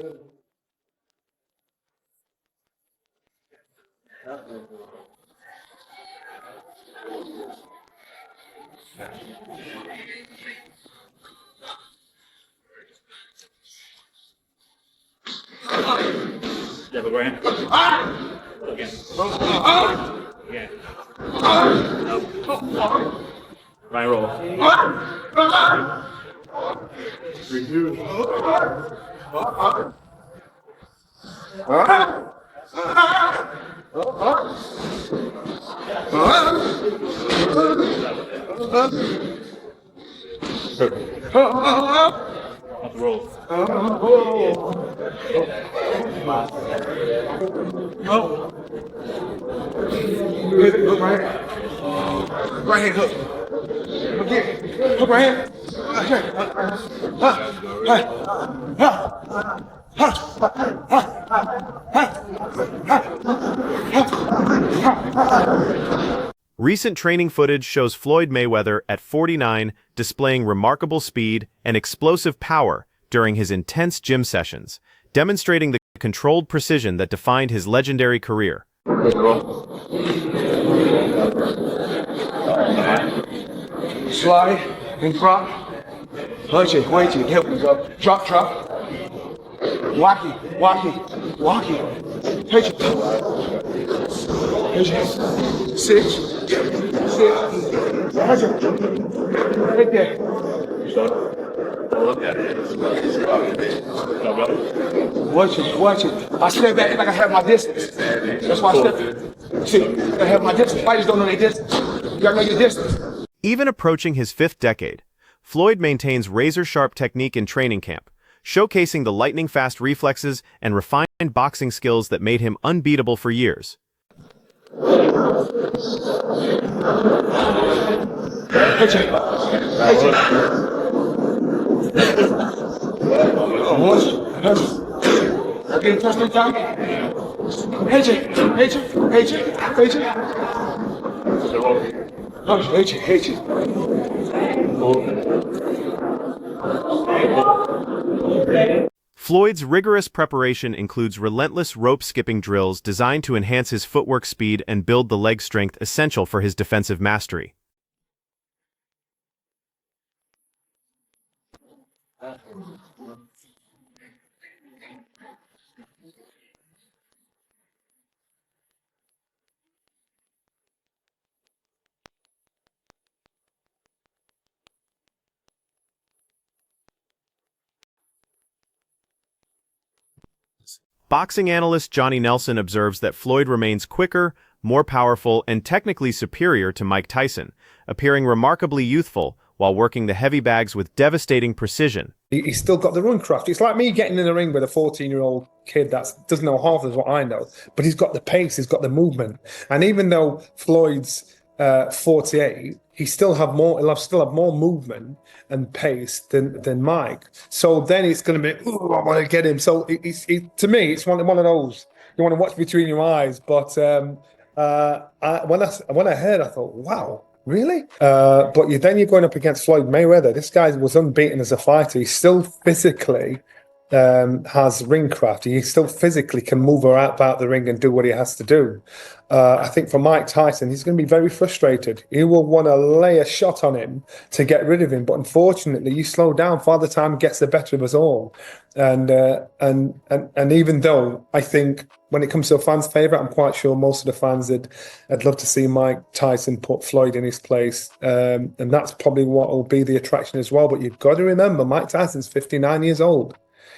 Yeah, but right hand. Again. Again. Right roll. 3, 2. Off the roll. Hook right hand. Right hand hook. Again. Hook right hand. Recent training footage shows Floyd Mayweather at 49 displaying remarkable speed and explosive power during his intense gym sessions, demonstrating the controlled precision that defined his legendary career. Slide and drop. Punch it, wait it, help me go. Drop, drop. Walk it. Pitch it. Sit. Punch it. Right there. Watch it. I step back like I have my distance. That's why I step. See, I have my distance. Fighters don't know their distance. You gotta know your distance. Even approaching his 5th decade, Floyd maintains razor-sharp technique in training camp, showcasing the lightning-fast reflexes and refined boxing skills that made him unbeatable for years. Okay, touch the top. Floyd's rigorous preparation includes relentless rope-skipping drills designed to enhance his footwork speed and build the leg strength essential for his defensive mastery. Boxing analyst Johnny Nelson observes that Floyd remains quicker, more powerful, and technically superior to Mike Tyson, appearing remarkably youthful while working the heavy bags with devastating precision. He's still got the run craft. It's like me getting in the ring with a 14-year-old kid that doesn't know half of what I know, but he's got the pace, he's got the movement. And even though Floyd's 48, he'll still have more movement and pace than Mike. So then it's going to be, ooh, I want to get him. So to me, it's one of those you want to watch between your eyes. But when I heard, I thought, wow, really? But then you're going up against Floyd Mayweather. This guy was unbeaten as a fighter. He's still physically has ring craft. He still physically can move about the ring and do what he has to do. I think for Mike Tyson, he's going to be very frustrated. He will want to lay a shot on him to get rid of him. But unfortunately, you slow down, Father Time gets the better of us all. And even though I think when it comes to a fan's favourite, I'm quite sure most of the fans would love to see Mike Tyson put Floyd in his place. And that's probably what will be the attraction as well. But you've got to remember, Mike Tyson's 59 years old.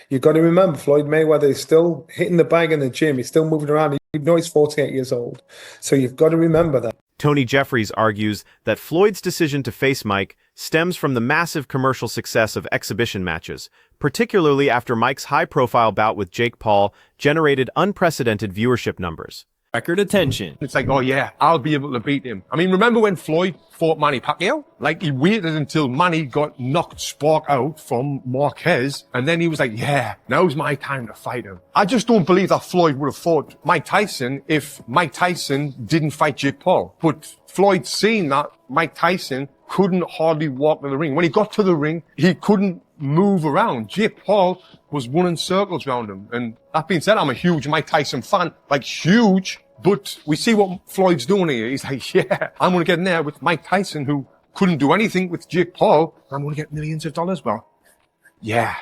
You've got to remember, Floyd Mayweather is still hitting the bag in the gym. He's still moving around. You know he's 48 years old. So you've got to remember that. Tony Jeffries argues that Floyd's decision to face Mike stems from the massive commercial success of exhibition matches, particularly after Mike's high-profile bout with Jake Paul generated unprecedented viewership numbers. Record attention. It's like, oh yeah, I'll be able to beat him. I mean, remember when Floyd fought Manny Pacquiao? Like, he waited until Manny got knocked spark out from Marquez, and then he was like, yeah, now's my time to fight him. I just don't believe that Floyd would have fought Mike Tyson if Mike Tyson didn't fight Jake Paul. But Floyd seen that Mike Tyson couldn't hardly walk to the ring. When he got to the ring, he couldn't move around. Jake Paul was running circles around him. And that being said, I'm a huge Mike Tyson fan, like huge. But we see what Floyd's doing here. He's like, yeah, I'm going to get in there with Mike Tyson, who couldn't do anything with Jake Paul. I'm going to get millions of dollars. Well, yeah,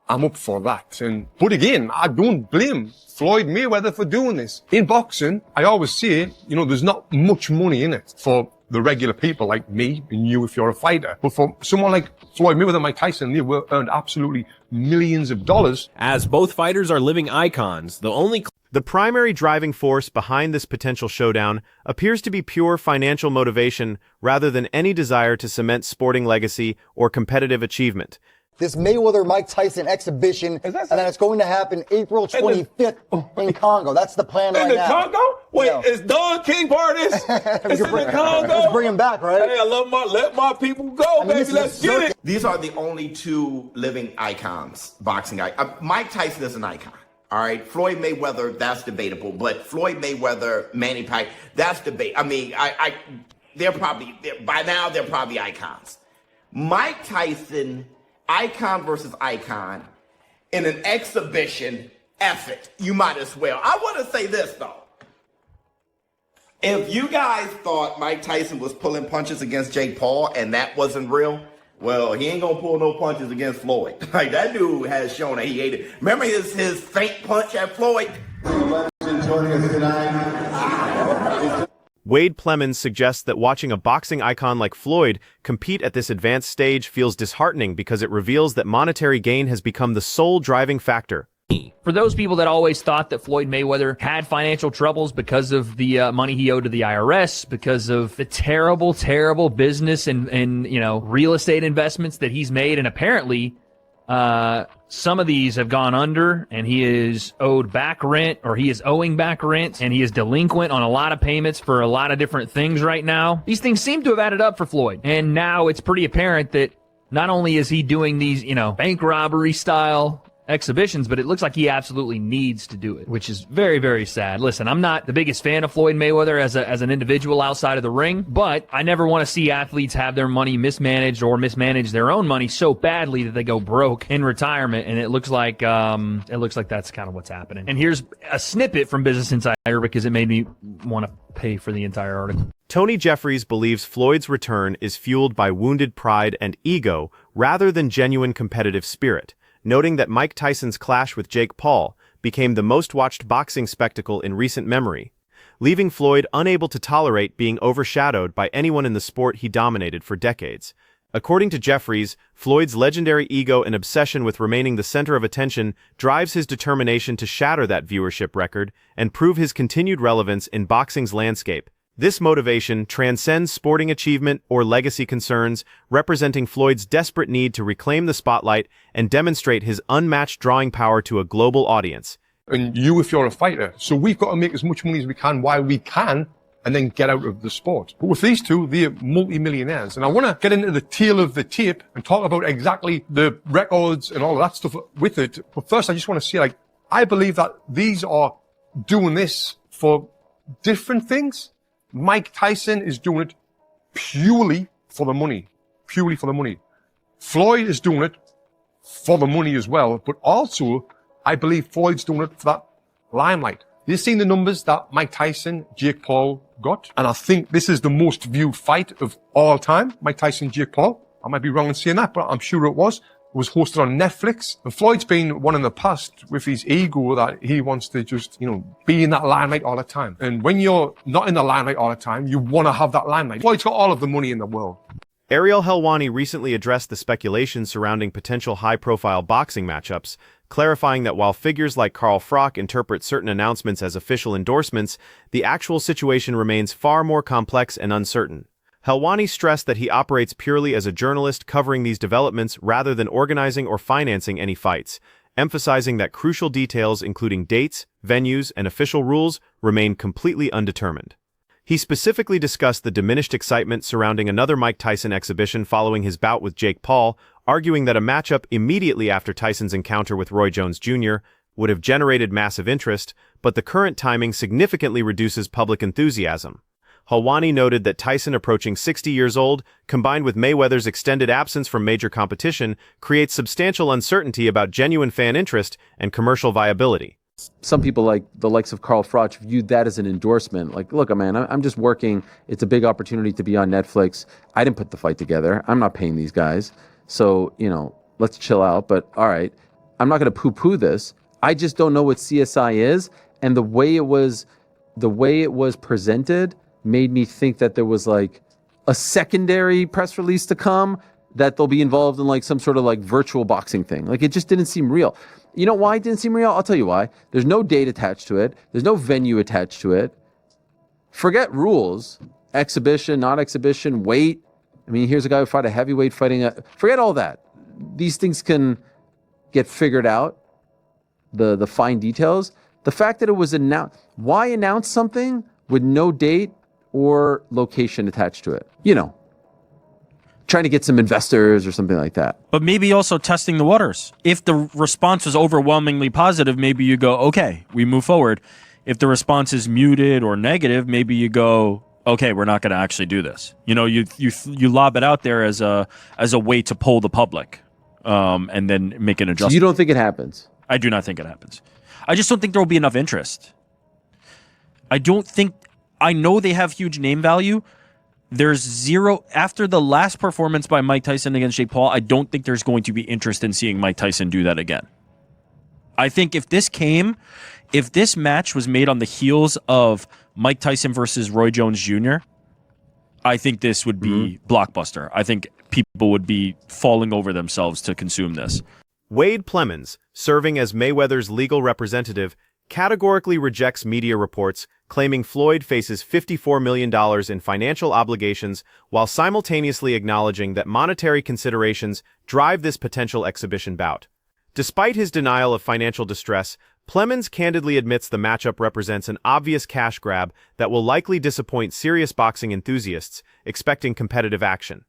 I'm up for that. But again, I don't blame Floyd Mayweather for doing this. In boxing, I always say, there's not much money in it for the regular people like me and you if you're a fighter. But for someone like Floyd Mayweather and Mike Tyson, they earned absolutely millions of dollars. As both fighters are living icons, The primary driving force behind this potential showdown appears to be pure financial motivation rather than any desire to cement sporting legacy or competitive achievement. This Mayweather-Mike Tyson exhibition, and then it's going to happen April 25th in Congo. That's the plan right now. In the Congo? Wait, is Don King part of this? It's in the Congo? Let's bring him back, right? Hey, let my people go, baby. Let's get it. These are the only two living icons, boxing icons. Mike Tyson is an icon. All right, Floyd Mayweather, that's debatable, but Floyd Mayweather, Manny Pacquiao, that's debate. I mean, by now they're probably icons. Mike Tyson, icon versus icon, in an exhibition effort, you might as well. I want to say this though. If you guys thought Mike Tyson was pulling punches against Jake Paul and that wasn't real, well, he ain't gonna pull no punches against Floyd. Like, that dude has shown that he ate it. Remember his faint punch at Floyd? Wade Plemons suggests that watching a boxing icon like Floyd compete at this advanced stage feels disheartening because it reveals that monetary gain has become the sole driving factor. For those people that always thought that Floyd Mayweather had financial troubles because of the money he owed to the IRS, because of the terrible, terrible business and real estate investments that he's made, and apparently some of these have gone under, and he is owed back rent, or he is owing back rent, and he is delinquent on a lot of payments for a lot of different things right now. These things seem to have added up for Floyd, and now it's pretty apparent that not only is he doing these, bank robbery style exhibitions, but it looks like he absolutely needs to do it, which is very, very sad. Listen, I'm not the biggest fan of Floyd Mayweather as an individual outside of the ring, but I never want to see athletes have their money mismanaged or mismanage their own money so badly that they go broke in retirement, and it looks like that's kind of what's happening. And here's a snippet from Business Insider because it made me want to pay for the entire article. Tony Jeffries believes Floyd's return is fueled by wounded pride and ego rather than genuine competitive spirit, noting that Mike Tyson's clash with Jake Paul became the most-watched boxing spectacle in recent memory, leaving Floyd unable to tolerate being overshadowed by anyone in the sport he dominated for decades. According to Jeffries, Floyd's legendary ego and obsession with remaining the center of attention drives his determination to shatter that viewership record and prove his continued relevance in boxing's landscape. This motivation transcends sporting achievement or legacy concerns, representing Floyd's desperate need to reclaim the spotlight and demonstrate his unmatched drawing power to a global audience. And you, if you're a fighter. So we've got to make as much money as we can while we can, and then get out of the sport. But with these two, they're multi-millionaires. And I want to get into the tail of the tape and talk about exactly the records and all of that stuff with it. But first, I just want to say, I believe that these are doing this for different things. Mike Tyson is doing it purely for the money. Purely for the money. Floyd is doing it for the money as well. But also, I believe Floyd's doing it for that limelight. You've seen the numbers that Mike Tyson, Jake Paul got. And I think this is the most viewed fight of all time. Mike Tyson, Jake Paul. I might be wrong in saying that, but I'm sure it was. It was hosted on Netflix. And Floyd's been one in the past with his ego that he wants to just, be in that limelight all the time. And when you're not in the limelight all the time, you want to have that limelight. Floyd's got all of the money in the world. Ariel Helwani recently addressed the speculation surrounding potential high-profile boxing matchups, clarifying that while figures like Carl Froch interpret certain announcements as official endorsements, the actual situation remains far more complex and uncertain. Helwani stressed that he operates purely as a journalist covering these developments rather than organizing or financing any fights, emphasizing that crucial details including dates, venues, and official rules remain completely undetermined. He specifically discussed the diminished excitement surrounding another Mike Tyson exhibition following his bout with Jake Paul, arguing that a matchup immediately after Tyson's encounter with Roy Jones Jr. would have generated massive interest, but the current timing significantly reduces public enthusiasm. Helwani noted that Tyson approaching 60 years old, combined with Mayweather's extended absence from major competition, creates substantial uncertainty about genuine fan interest and commercial viability. Some people, like the likes of Carl Froch, viewed that as an endorsement. Like, look, man, I'm just working. It's a big opportunity to be on Netflix. I didn't put the fight together. I'm not paying these guys. So, let's chill out. But all right, I'm not going to poo-poo this. I just don't know what CSI is. And the way it was presented made me think that there was like a secondary press release to come, that they'll be involved in like some sort of like virtual boxing thing. Like, it just didn't seem real. You know why it didn't seem real? I'll tell you why. There's no date attached to it. There's no venue attached to it. Forget rules, exhibition, not exhibition, weight. I mean, here's a guy who fought a heavyweight forget all that. These things can get figured out, the fine details. The fact that it was announced, why announce something with no date or location attached to it? Trying to get some investors or something like that. But maybe also testing the waters. If the response is overwhelmingly positive, maybe you go, okay, we move forward. If the response is muted or negative, maybe you go, okay, we're not going to actually do this. You lob it out there as a way to poll the public, and then make an adjustment. So you don't think it happens? I do not think it happens. I just don't think there will be enough interest. I know they have huge name value. There's zero after the last performance by Mike Tyson against Jake Paul. I don't think there's going to be interest in seeing Mike Tyson do that again. I think if this match was made on the heels of Mike Tyson versus Roy Jones Jr., I think this would be blockbuster. I think people would be falling over themselves to consume this. Wade Plemons, serving as Mayweather's legal representative, categorically rejects media reports claiming Floyd faces $54 million in financial obligations, while simultaneously acknowledging that monetary considerations drive this potential exhibition bout. Despite his denial of financial distress, Plemons candidly admits the matchup represents an obvious cash grab that will likely disappoint serious boxing enthusiasts expecting competitive action.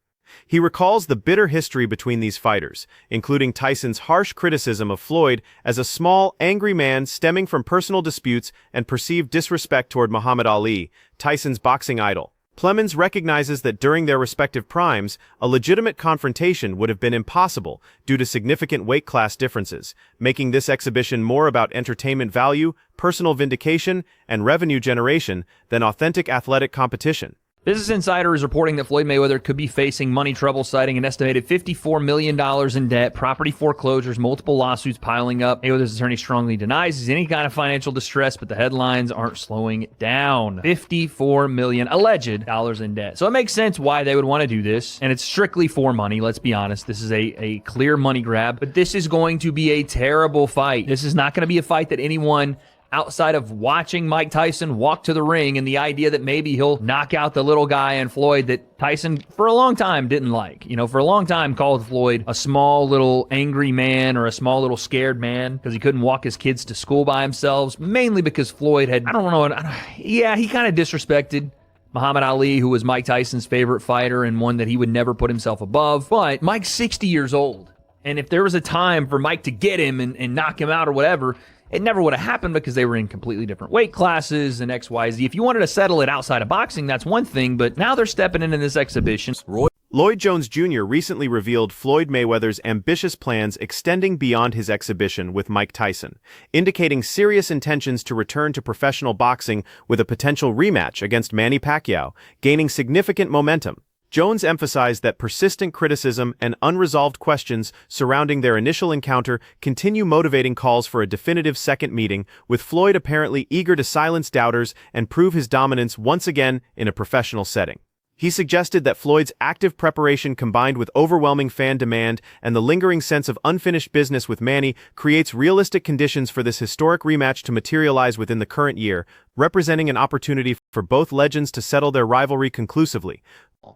He recalls the bitter history between these fighters, including Tyson's harsh criticism of Floyd as a small, angry man stemming from personal disputes and perceived disrespect toward Muhammad Ali, Tyson's boxing idol. Plemons recognizes that during their respective primes, a legitimate confrontation would have been impossible due to significant weight class differences, making this exhibition more about entertainment value, personal vindication, and revenue generation than authentic athletic competition. Business Insider is reporting that Floyd Mayweather could be facing money trouble, citing an estimated $54 million in debt, property foreclosures, multiple lawsuits piling up. Mayweather's attorney strongly denies he's in any kind of financial distress, but the headlines aren't slowing down. $54 million alleged dollars in debt. So it makes sense why they would want to do this, and it's strictly for money. Let's be honest. This is a clear money grab, but this is going to be a terrible fight. This is not going to be a fight that anyone outside of watching Mike Tyson walk to the ring and the idea that maybe he'll knock out the little guy in Floyd that Tyson for a long time didn't like. For a long time called Floyd a small little angry man or a small little scared man because he couldn't walk his kids to school by himself, mainly because Floyd had, he kind of disrespected Muhammad Ali, who was Mike Tyson's favorite fighter and one that he would never put himself above. But Mike's 60 years old, and if there was a time for Mike to get him and knock him out or whatever, it never would have happened because they were in completely different weight classes and XYZ. If you wanted to settle it outside of boxing, that's one thing, but now they're stepping into this exhibition. Lloyd Jones Jr. recently revealed Floyd Mayweather's ambitious plans extending beyond his exhibition with Mike Tyson, indicating serious intentions to return to professional boxing with a potential rematch against Manny Pacquiao, gaining significant momentum. Jones emphasized that persistent criticism and unresolved questions surrounding their initial encounter continue motivating calls for a definitive second meeting, with Floyd apparently eager to silence doubters and prove his dominance once again in a professional setting. He suggested that Floyd's active preparation combined with overwhelming fan demand and the lingering sense of unfinished business with Manny creates realistic conditions for this historic rematch to materialize within the current year, representing an opportunity for both legends to settle their rivalry conclusively.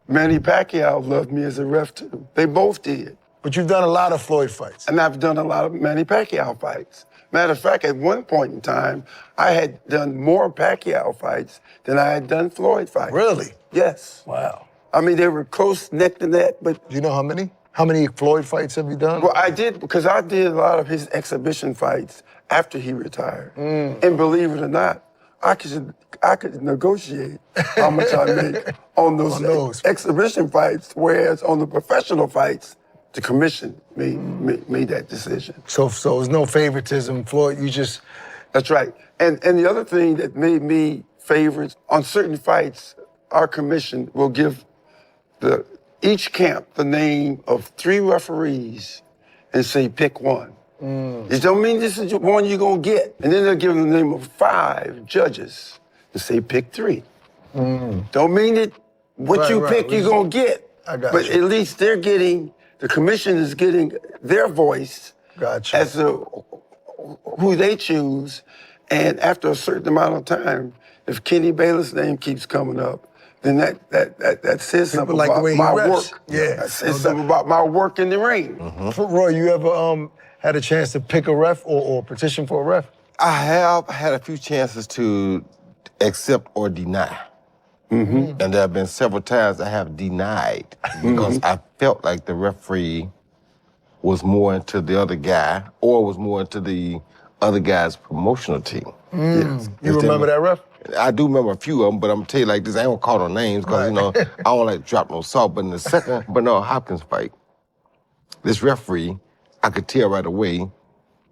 Manny Pacquiao loved me as a ref too. They both did. But you've done a lot of Floyd fights. And I've done a lot of Manny Pacquiao fights. Matter of fact, at one point in time, I had done more Pacquiao fights than I had done Floyd fights. Really? Yes. Wow. I mean, they were close neck to neck, but... Do you know how many? How many Floyd fights have you done? Well, I did, because I did a lot of his exhibition fights after he retired. And believe it or not, I could negotiate how much I make on those exhibition fights, whereas on the professional fights, the commission made that decision. So it's no favoritism, Floyd. You just That's right. And the other thing that made me favorites on certain fights, our commission will give each camp the name of 3 referees and say pick one. It don't mean this is the one you're gonna get. And then they'll give them the name of 5 judges and say pick 3. Don't mean that what you pick you're gonna get. But at least they're getting, the commission is getting their voice as to who they choose. And after a certain amount of time, if Kenny Bayless' name keeps coming up, then that says something like the about way he my refs. work. Yeah. That says something about my work in the ring. Roy, you ever had a chance to pick a ref or petition for a ref? I have had a few chances to accept or deny. And there have been several times I have denied because I felt like the referee was more into the other guy or was more into the other guy's promotional team. Yes. You remember that ref? I do remember a few of them, but I'm gonna tell you like this, I ain't gonna call no names because, you know, I don't like to drop no salt. But in the second Bernard Hopkins fight, this referee, I could tell right away,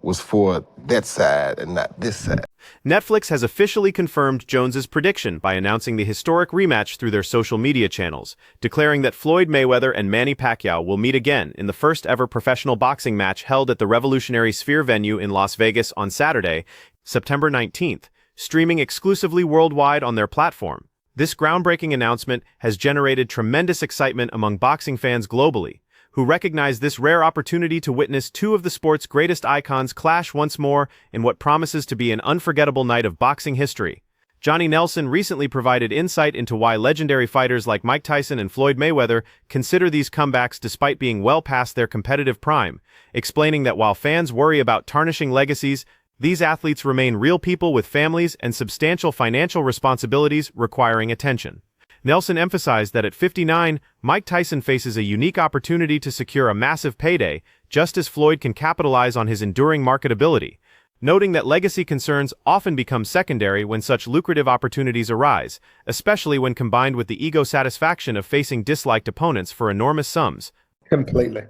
was for that side and not this side. Netflix has officially confirmed Jones's prediction by announcing the historic rematch through their social media channels, declaring that Floyd Mayweather and Manny Pacquiao will meet again in the first ever professional boxing match held at the Revolutionary Sphere venue in Las Vegas on Saturday, September 19th, streaming exclusively worldwide on their platform. This groundbreaking announcement has generated tremendous excitement among boxing fans globally, who recognize this rare opportunity to witness 2 of the sport's greatest icons clash once more in what promises to be an unforgettable night of boxing history. Johnny Nelson recently provided insight into why legendary fighters like Mike Tyson and Floyd Mayweather consider these comebacks despite being well past their competitive prime, explaining that while fans worry about tarnishing legacies, these athletes remain real people with families and substantial financial responsibilities requiring attention. Nelson emphasized that at 59, Mike Tyson faces a unique opportunity to secure a massive payday, just as Floyd can capitalize on his enduring marketability, noting that legacy concerns often become secondary when such lucrative opportunities arise, especially when combined with the ego satisfaction of facing disliked opponents for enormous sums. Completely.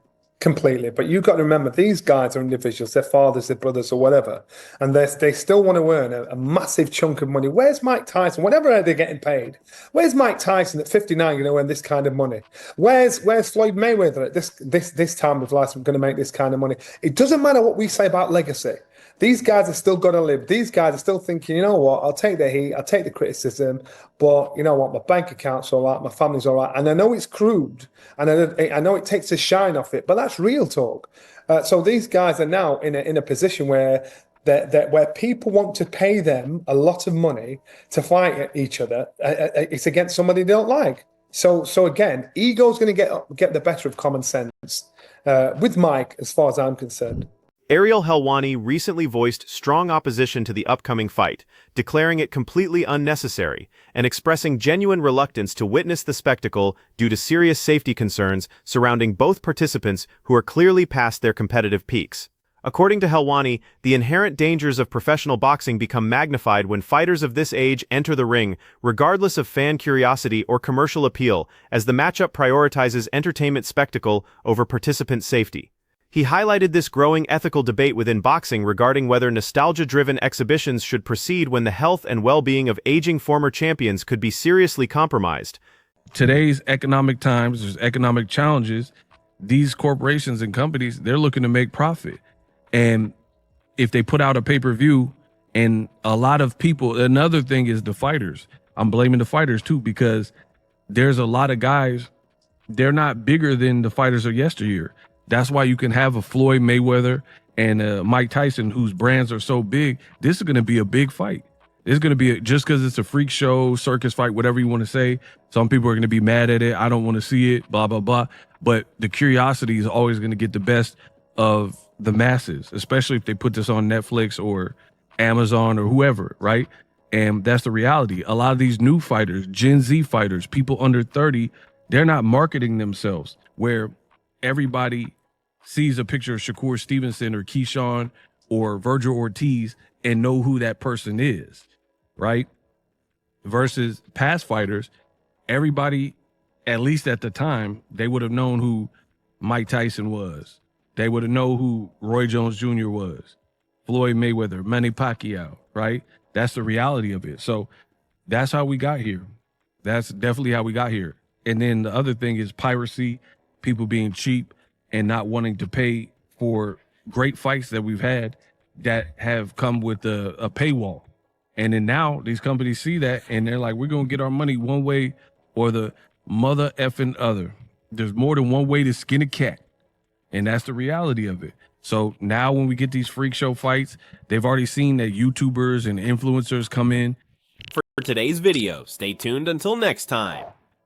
But you've got to remember, these guys are individuals, their fathers, their brothers, or whatever, and they still want to earn a massive chunk of money. Where's Mike Tyson? Whatever they're getting paid, where's Mike Tyson at 59 going to earn this kind of money? Where's Floyd Mayweather at this time of life going to make this kind of money? It doesn't matter what we say about legacy. These guys are still going to live. These guys are still thinking, you know what, I'll take the heat, I'll take the criticism, but you know what, my bank account's all right, my family's all right. And I know it's crude, and I know it takes a shine off it, but that's real talk. So these guys are now in a position where where people want to pay them a lot of money to fight each other. It's against somebody they don't like. So again, ego's going to get the better of common sense with Mike, as far as I'm concerned. Ariel Helwani recently voiced strong opposition to the upcoming fight, declaring it completely unnecessary and expressing genuine reluctance to witness the spectacle due to serious safety concerns surrounding both participants who are clearly past their competitive peaks. According to Helwani, the inherent dangers of professional boxing become magnified when fighters of this age enter the ring, regardless of fan curiosity or commercial appeal, as the matchup prioritizes entertainment spectacle over participant safety. He highlighted this growing ethical debate within boxing regarding whether nostalgia-driven exhibitions should proceed when the health and well-being of aging former champions could be seriously compromised. Today's economic times, there's economic challenges. These corporations and companies, they're looking to make profit. And if they put out a pay-per-view, and a lot of people, another thing is the fighters. I'm blaming the fighters too, because there's a lot of guys, they're not bigger than the fighters of yesteryear. That's why you can have a Floyd Mayweather and a Mike Tyson whose brands are so big. This is going to be a big fight. It's going to be just because it's a freak show, circus fight, whatever you want to say. Some people are going to be mad at it. I don't want to see it, blah, blah, blah. But the curiosity is always going to get the best of the masses, especially if they put this on Netflix or Amazon or whoever, right? And that's the reality. A lot of these new fighters, Gen Z fighters, people under 30, they're not marketing themselves, where everybody sees a picture of Shakur Stevenson or Keyshawn or Virgil Ortiz and know who that person is. right? Versus past fighters, everybody, at least at the time, they would have known who Mike Tyson was. They would have known who Roy Jones Jr. was, Floyd Mayweather, Manny Pacquiao, right? That's the reality of it. So that's how we got here. That's definitely how we got here. And then the other thing is piracy, people being cheap and not wanting to pay for great fights that we've had that have come with a paywall. And then now these companies see that and they're like, we're going to get our money one way or the mother effing other. There's more than one way to skin a cat. And that's the reality of it. So now when we get these freak show fights, they've already seen that YouTubers and influencers come in. For today's video, stay tuned until next time.